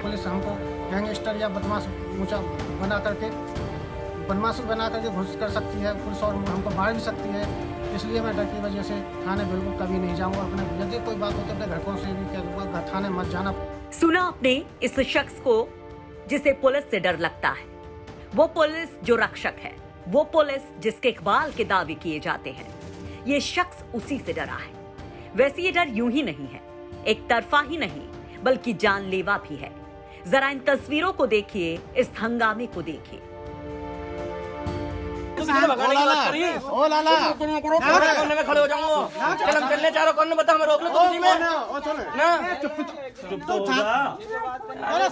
Police हमको gangster या बदमाश ऊंचा बना करके घुस कर सकती है पुलिस, और हमको मार भी सकती है। इसलिए मैं डर की वजह से थाने बिल्कुल कभी नहीं जाऊंगा। अपने यदि कोई बात होती है अपने घरकों से भी क्या थाने मत जाना। सुना आपने इस शख्स को जिसे पुलिस से डर लगता है, वो पुलिस जो रक्षक है, वो पुलिस जिसके इकबाल के दावे किए जाते हैं। ये शख्स उसी से डरा है। वैसे ये डर यूं ही नहीं है, एक तरफा ही नहीं बल्कि जानलेवा भी है। जरा इन तस्वीरों को देखिए, इस हंगामे को देखिए। ओ लाला कोने में खड़े हो जाऊंगा, चल हम चलने चारों कोने बता, मैं रोक लूं तुझी में ना, चुप तो हो जा। अरे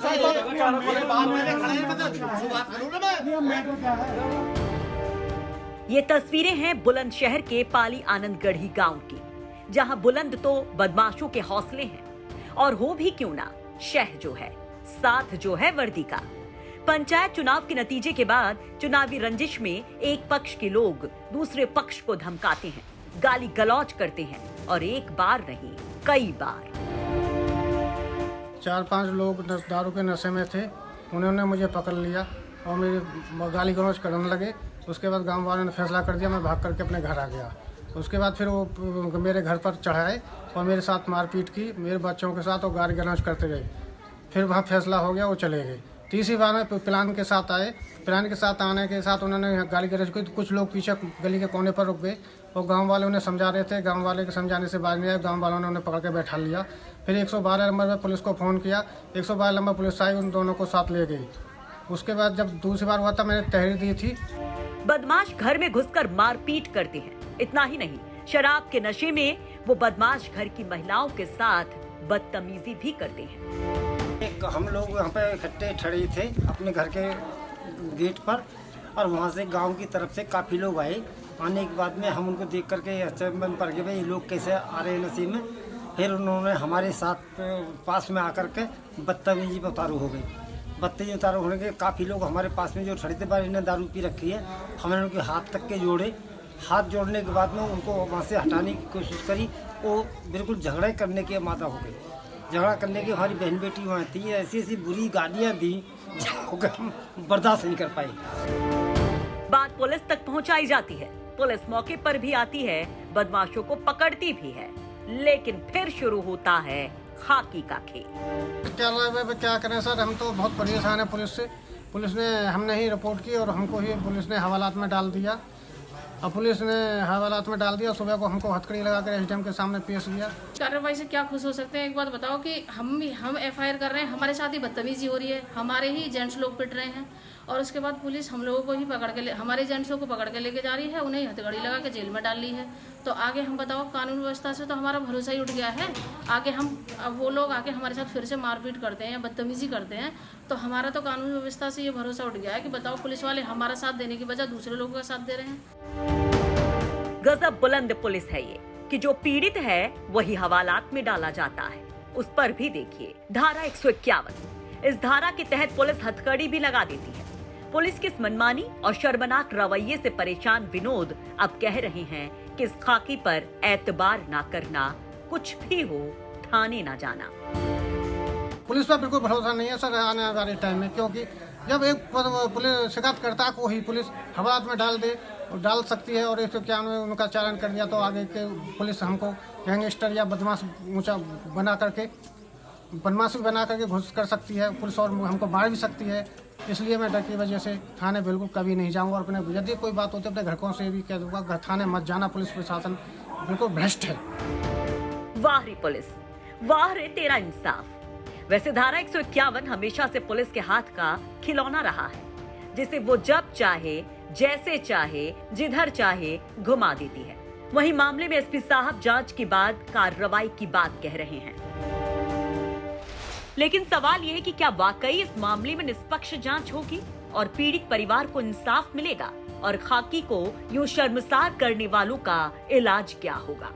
ये तस्वीरें हैं बुलंदशहर के पाली आनंदगढ़ी गांव की, जहां बुलंद तो बदमाशों के हौसले हैं और हो भी क्यों ना, शह जो है, साथ जो है वर्दी का। पंचायत चुनाव के नतीजे के बाद चुनावी रंजिश में एक पक्ष के लोग दूसरे पक्ष को धमकाते हैं, गाली गलौज करते हैं, और एक बार नहीं कई बार। 4-5 लोग दारू के नशे में थे, उन्होंने मुझे पकड़ लिया और मेरी गाली गलौज करने लगे। उसके बाद गांव वालों ने फैसला कर दिया, मैं भाग करके अपने घर आ गया। उसके बाद फिर वो मेरे घर पर चढ़ाए और मेरे साथ मारपीट की, मेरे बच्चों के साथ, और गाली गलौज करते गए। फिर वहाँ फैसला हो गया, वो चले गए। तीसरी बार में प्लान के साथ आए। प्लान के साथ आने के साथ उन्होंने गाली गलौज की। कुछ लोग पीछे गली के कोने पर रुक गए और गांव वाले उन्हें समझा रहे थे। गांव वाले के समझाने से बाज नहीं आए, गांव वालों ने उन्हें पकड़ के बैठा लिया। फिर 112 नंबर पर पुलिस को फ़ोन किया, 112 नंबर पुलिस आई, उन दोनों को साथ ले गई। उसके बाद जब दूसरी बार हुआ था, मैंने तहरीर दी थी। बदमाश घर में घुसकर मारपीट करते हैं। इतना ही नहीं, शराब के नशे में वो बदमाश घर की महिलाओं के साथ बदतमीजी भी करते हैं। हम लोग यहाँ पे इकट्ठे ठहरे थे अपने घर के गेट पर, और वहाँ से गांव की तरफ से काफ़ी लोग आए। आने के बाद में हम उनको देख करके अचंभे पड़ गए, भाई ये लोग कैसे आ रहे हैं नशे में। फिर उन्होंने हमारे साथ पास में आकर के बदतमीजी पर उतारू हो गई। बदतमीजी उतारू होने के काफ़ी लोग हमारे पास में जो खड़े थे, पर इन्हें दारू पी रखी है। हमने उनके हाथ तक के जोड़े। हाथ जोड़ने के बाद में उनको वहाँ से हटाने की कोशिश करी। वो बिल्कुल झगड़ा करने की मादा हो गई। झगड़ा करने की हमारी बहन बेटी वहाँ थी, ऐसी ऐसी बुरी गालियाँ दी जो हम बर्दाश्त नहीं कर पाए। बात पुलिस तक पहुंचाई जाती है, पुलिस मौके पर भी आती है, बदमाशों को पकड़ती भी है, लेकिन फिर शुरू होता है खाकी का खेल। क्या करें सर, हम तो बहुत परेशान है पुलिस से। पुलिस ने हमने ही रिपोर्ट की और हमको ही पुलिस ने हवालात में डाल दिया। और पुलिस ने हवालात में डाल दिया। सुबह को हमको हथकड़ी लगा कर एसडीएम के सामने पेश किया। कार्रवाई से क्या खुश हो सकते हैं? एक बात बताओ कि हम एफआईआर कर रहे हैं, हमारे साथ ही बदतमीजी हो रही है, हमारे ही जेंट्स लोग पिट रहे हैं, और उसके बाद पुलिस हम लोगों को ही पकड़ के हमारे जेंट्सों को पकड़ के लेके जा रही है, उन्हें हथकड़ी लगा के जेल में डाल ली है। तो आगे हम बताओ, कानून व्यवस्था से तो हमारा भरोसा ही उठ गया है। आगे अब वो लोग आके हमारे साथ फिर से मारपीट करते हैं या बदतमीजी करते हैं, तो हमारा तो कानून व्यवस्था से ये भरोसा उठ गया है कि बताओ, पुलिस वाले हमारा साथ देने की बजाय दूसरे लोगों का साथ दे रहे हैं। गजब बुलंद पुलिस है ये कि जो पीड़ित है वही हवालात में डाला जाता है। उस पर भी देखिए धारा 151। इस धारा के तहत पुलिस हथकड़ी भी लगा देती है। पुलिस की इस मनमानी और शर्मनाक रवैये से परेशान विनोद अब कह रहे हैं कि इस खाकी पर एतबार ना करना, कुछ भी हो थाने ना जाना। पुलिस पर बिल्कुल भरोसा नहीं है सर आने वाले टाइम में, क्योंकि जब एक पुलिस शिकायतकर्ता को ही पुलिस हवालात में डाल सकती है और एक क्या उनका चालान कर दिया तो आगे के पुलिस हमको गैंगस्टर या बदमाश ऊंचा बना करके घुस कर सकती है पुलिस, और हमको मार भी सकती है। इसलिए मैं डर की वजह से थाने बिल्कुल कभी नहीं जाऊंगा। और अपने यदि कोई बात होती है अपने घरकों से भी कह दूंगा, थाने मत जाना। पुलिस प्रशासन बिल्कुल भ्रष्ट है। वाह रे पुलिस, वाह रे तेरा इंसाफ। वैसे धारा 151 हमेशा से पुलिस के हाथ का खिलौना रहा है, जिसे वो जब चाहे, जैसे चाहे, जिधर चाहे घुमा देती है। वहीं मामले में एसपी साहब जांच के बाद कार्रवाई की बात कह रहे हैं, लेकिन सवाल यह है कि क्या वाकई इस मामले में निष्पक्ष जांच होगी और पीड़ित परिवार को इंसाफ मिलेगा, और खाकी को यूं शर्मसार करने वालों का इलाज क्या होगा?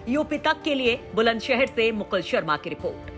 यूपी तक के लिए बुलंदशहर से मुकुल शर्मा की रिपोर्ट।